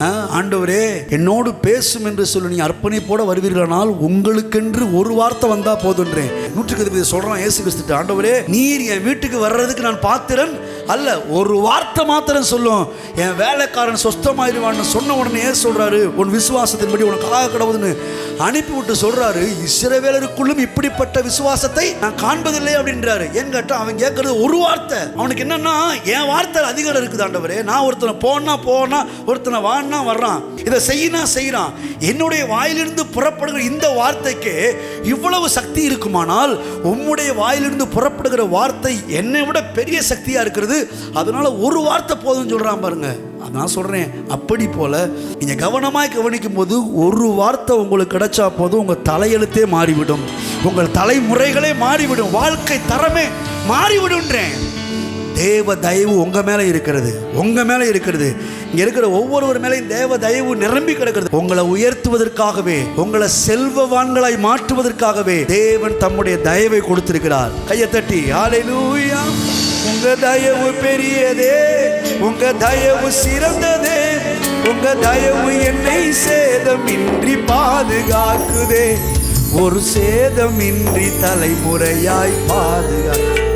ஆண்டவரே என்னோடு பேசும் என்று சொல்லி நீ அர்ப்பணிப்போட வருவீர்களானால் உங்களுக்கென்று ஒரு வார்த்தை வந்தா போதுன்றேன். 100 சொல்றான் இயேசு கிறிஸ்து, ஆண்டவரே நீர் என் வீட்டுக்கு வர்றதுக்கு நான் பாத்திரன் அல்ல, ஒரு வார்த்தை மாத்திரம் சொல்லும் என் வேலைக்காரன் சொஸ்தமாயிருவான்னு சொன்ன உடனே சொல்றாரு, உன் விசுவாசத்தின்படி உனக்காக கடவுதுன்னு அனுப்பிவிட்டு சொல்றாரு, இஸ்ரவேலருக்குள்ளும் இப்படிப்பட்ட விசுவாசத்தை நான் காண்பதில்லை அப்படின்றாரு. ஏன் கேட்டா அவன் கேட்கறது ஒரு வார்த்தை. அவனுக்கு என்னன்னா என் வார்த்தை அதிகாரம் இருக்குது ஆண்டவரே, நான் ஒருத்தனை போனா ஒருத்தனை வான்னா வர்றான், இதை செய்யறான், என்னுடைய வாயிலிருந்து புறப்படுகிற இந்த வார்த்தைக்கு இவ்வளவு சக்தி இருக்குமானால் உம்முடைய வாயிலிருந்து புறப்படுகிற வார்த்தை என்னை விட பெரிய சக்தியா இருக்கிறது, அதனால ஒரு வார்த்தை போதும் சொல்றான் பாருங்க. நான் சொல்றேன், அப்படி போல நீங்க கவனமாய் கவனிக்கும் போது ஒரு வார்த்தை உங்களுக்கு கிடைச்சா போதும் உங்க தலையெழுத்தே மாறிவிடும், உங்கள் தலைமுறைகளே மாறிவிடும், வாழ்க்கை தரமே மாறிவிடுன்றேன். தேவ தயவு உங்க மேல இருக்கிறது, உங்க மேல இருக்கிறது. இங்க இருக்கிற ஒவ்வொருவர் மேலையும் தேவ தயவு நிரம்பி கிடக்கிறது. உங்களை உயர்த்துவதற்காகவே, உங்களை செல்வவான்களாய் மாற்றுவதற்காகவே தேவன் தம்முடைய தயவை கொடுத்திருக்கிறார். கையை தட்டி ஹல்லேலூயா. உங்க தயவு பெரியதே, உங்க தயவு சிறந்ததே, உங்க தயவு என்னை சேதமின்றி பாதுகாக்குதே, ஒரு சேதமின்றி தலைமுறையாய் பாதுகாக்கு.